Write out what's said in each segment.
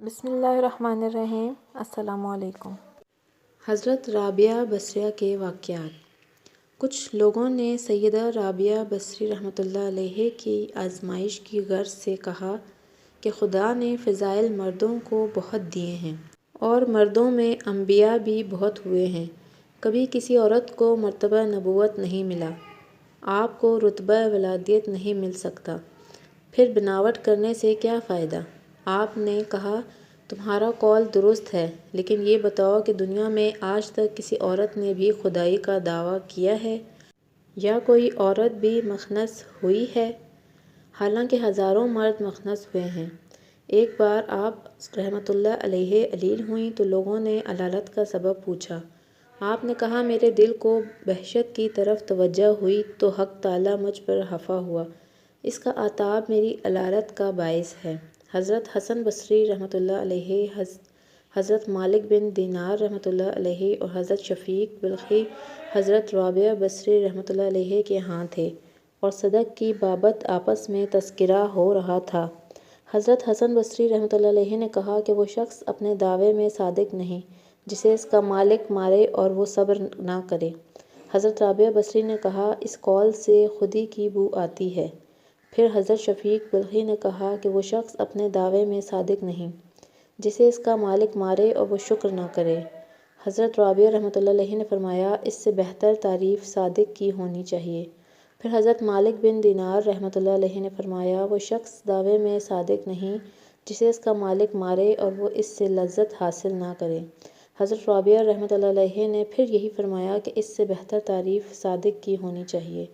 بسم اللہ الرحمن الرحیم۔ السلام علیکم۔ حضرت رابعہ بصریہ کے واقعات۔ کچھ لوگوں نے سیدہ رابعہ بصری رحمۃ اللہ علیہ کی آزمائش کی غرض سے کہا کہ خدا نے فضائل مردوں کو بہت دیے ہیں اور مردوں میں انبیاء بھی بہت ہوئے ہیں، کبھی کسی عورت کو مرتبہ نبوت نہیں ملا، آپ کو رتبہ ولادیت نہیں مل سکتا، پھر بناوٹ کرنے سے کیا فائدہ؟ آپ نے کہا تمہارا قول درست ہے، لیکن یہ بتاؤ کہ دنیا میں آج تک کسی عورت نے بھی خدائی کا دعویٰ کیا ہے یا کوئی عورت بھی مخنث ہوئی ہے؟ حالانکہ ہزاروں مرد مخنث ہوئے ہیں۔ ایک بار آپ رحمۃ اللہ علیہ علیل ہوئیں تو لوگوں نے علالت کا سبب پوچھا۔ آپ نے کہا میرے دل کو بہشت کی طرف توجہ ہوئی تو حق تعالیٰ مجھ پر خفا ہوا، اس کا عتاب میری علالت کا باعث ہے۔ حضرت حسن بصری رحمۃ اللہ علیہ، حضرت مالک بن دینار رحمۃ اللہ علیہ اور حضرت شفیق بلخی حضرت رابعہ بصری رحمۃ اللہ علیہ کے ہاں تھے اور صدق کی بابت آپس میں تذکرہ ہو رہا تھا۔ حضرت حسن بصری رحمۃ اللہ علیہ نے کہا کہ وہ شخص اپنے دعوے میں صادق نہیں جسے اس کا مالک مارے اور وہ صبر نہ کرے۔ حضرت رابعہ بصری نے کہا اس قول سے خودی کی بو آتی ہے۔ پھر حضرت شفیق بلخی نے کہا کہ وہ شخص اپنے دعوے میں صادق نہیں جسے اس کا مالک مارے اور وہ شکر نہ کرے۔ حضرت رابعہ رحمۃ اللہ علیہ نے فرمایا اس سے بہتر تعریف صادق کی ہونی چاہیے۔ پھر حضرت مالک بن دینار رحمۃ اللہ علیہ نے فرمایا وہ شخص دعوے میں صادق نہیں جسے اس کا مالک مارے اور وہ اس سے لذت حاصل نہ کرے۔ حضرت رابعہ رحمۃ اللہ علیہ نے پھر یہی فرمایا کہ اس سے بہتر تعریف صادق کی ہونی چاہیے۔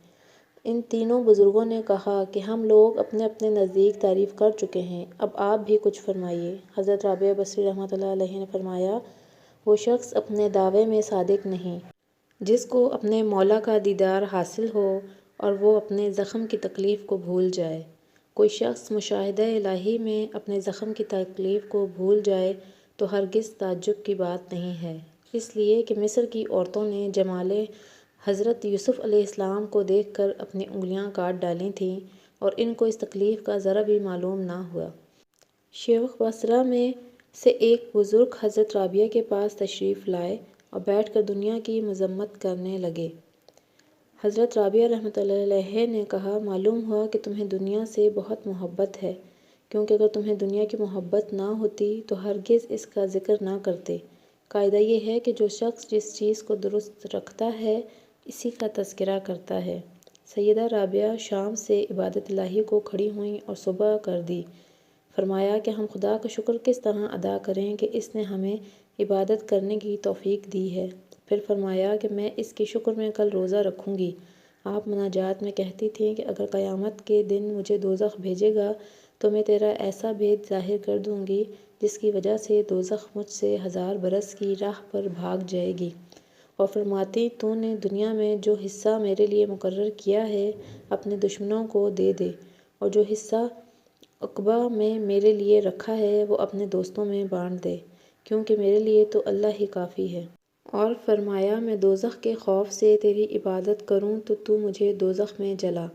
ان تینوں بزرگوں نے کہا کہ ہم لوگ اپنے اپنے نزدیک تعریف کر چکے ہیں، اب آپ بھی کچھ فرمائیے۔ حضرت رابعہ بصری رحمۃ اللہ علیہ نے فرمایا وہ شخص اپنے دعوے میں صادق نہیں جس کو اپنے مولا کا دیدار حاصل ہو اور وہ اپنے زخم کی تکلیف کو بھول جائے۔ کوئی شخص مشاہدہ الہی میں اپنے زخم کی تکلیف کو بھول جائے تو ہرگز تعجب کی بات نہیں ہے، اس لیے کہ مصر کی عورتوں نے جمال حضرت یوسف علیہ السلام کو دیکھ کر اپنی انگلیاں کاٹ ڈالی تھیں اور ان کو اس تکلیف کا ذرا بھی معلوم نہ ہوا۔ شیوخ بصرہ میں سے ایک بزرگ حضرت رابعہ کے پاس تشریف لائے اور بیٹھ کر دنیا کی مذمت کرنے لگے۔ حضرت رابعہ رحمۃ اللہ علیہ نے کہا معلوم ہوا کہ تمہیں دنیا سے بہت محبت ہے، کیونکہ اگر تمہیں دنیا کی محبت نہ ہوتی تو ہرگز اس کا ذکر نہ کرتے۔ قاعدہ یہ ہے کہ جو شخص جس چیز کو درست رکھتا ہے اسی کا تذکرہ کرتا ہے۔ سیدہ رابعہ شام سے عبادت الہی کو کھڑی ہوئیں اور صبح کر دی۔ فرمایا کہ ہم خدا کا شکر کس طرح ادا کریں کہ اس نے ہمیں عبادت کرنے کی توفیق دی ہے۔ پھر فرمایا کہ میں اس کے شکر میں کل روزہ رکھوں گی۔ آپ مناجات میں کہتی تھیں کہ اگر قیامت کے دن مجھے دوزخ بھیجے گا تو میں تیرا ایسا بھید ظاہر کر دوں گی جس کی وجہ سے دوزخ مجھ سے 1000 برس کی راہ پر بھاگ جائے گی، اور فرماتی تو نے دنیا میں جو حصہ میرے لیے مقرر کیا ہے اپنے دشمنوں کو دے دے، اور جو حصہ عقبہ میں میرے لیے رکھا ہے وہ اپنے دوستوں میں بانٹ دے، کیونکہ میرے لیے تو اللہ ہی کافی ہے۔ اور فرمایا میں دوزخ کے خوف سے تیری عبادت کروں تو تو مجھے دوزخ میں جلا،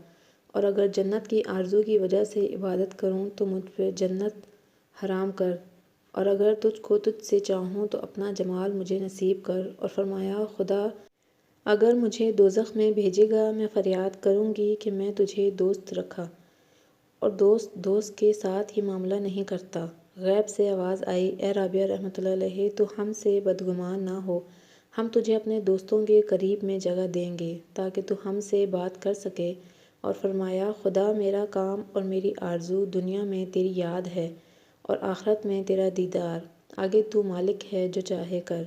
اور اگر جنت کی آرزو کی وجہ سے عبادت کروں تو مجھ پہ جنت حرام کر، اور اگر تجھ کو تجھ سے چاہوں تو اپنا جمال مجھے نصیب کر۔ اور فرمایا خدا اگر مجھے دوزخ میں بھیجے گا میں فریاد کروں گی کہ میں تجھے دوست رکھا، اور دوست دوست کے ساتھ یہ معاملہ نہیں کرتا۔ غیب سے آواز آئی اے رابعہ رحمۃ اللہ علیہ تو ہم سے بدگمان نہ ہو، ہم تجھے اپنے دوستوں کے قریب میں جگہ دیں گے تاکہ تو ہم سے بات کر سکے۔ اور فرمایا خدا میرا کام اور میری آرزو دنیا میں تیری یاد ہے اور آخرت میں تیرا دیدار، آگے تو مالک ہے جو چاہے کر۔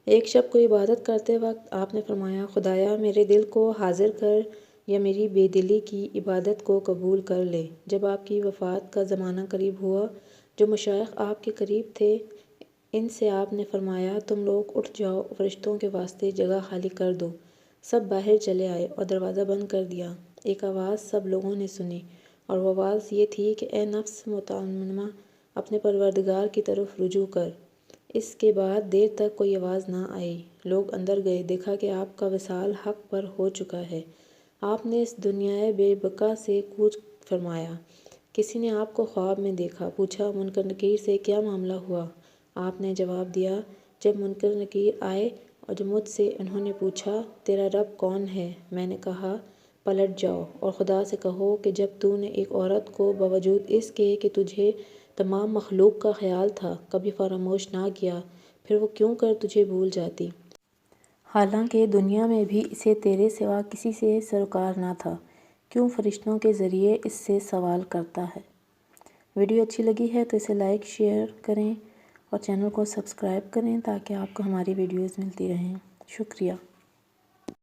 ایک شب کو عبادت کرتے وقت آپ نے فرمایا خدایا میرے دل کو حاضر کر یا میری بے دلی کی عبادت کو قبول کر لے۔ جب آپ کی وفات کا زمانہ قریب ہوا جو مشائخ آپ کے قریب تھے ان سے آپ نے فرمایا تم لوگ اٹھ جاؤ، فرشتوں کے واسطے جگہ خالی کر دو۔ سب باہر چلے آئے اور دروازہ بند کر دیا۔ ایک آواز سب لوگوں نے سنی اور وہ آواز یہ تھی کہ اے نفس مطمئنہ اپنے پروردگار کی طرف رجوع کر۔ اس کے بعد دیر تک کوئی آواز نہ آئی۔ لوگ اندر گئے، دیکھا کہ آپ کا وصال حق پر ہو چکا ہے۔ آپ نے اس دنیائے بے بقا سے کوچ فرمایا۔ کسی نے آپ کو خواب میں دیکھا، پوچھا منکر نکیر سے کیا معاملہ ہوا؟ آپ نے جواب دیا، جب منکر نکیر آئے اور جب مجھ سے انہوں نے پوچھا تیرا رب کون ہے، میں نے کہا پلٹ جاؤ اور خدا سے کہو کہ جب تو نے ایک عورت کو باوجود اس کے کہ تجھے تمام مخلوق کا خیال تھا کبھی فراموش نہ کیا، پھر وہ کیوں کر تجھے بھول جاتی؟ حالانکہ دنیا میں بھی اسے تیرے سوا کسی سے سروکار نہ تھا، کیوں فرشتوں کے ذریعے اس سے سوال کرتا ہے؟ ویڈیو اچھی لگی ہے تو اسے لائک شیئر کریں اور چینل کو سبسکرائب کریں تاکہ آپ کو ہماری ویڈیوز ملتی رہیں۔ شکریہ۔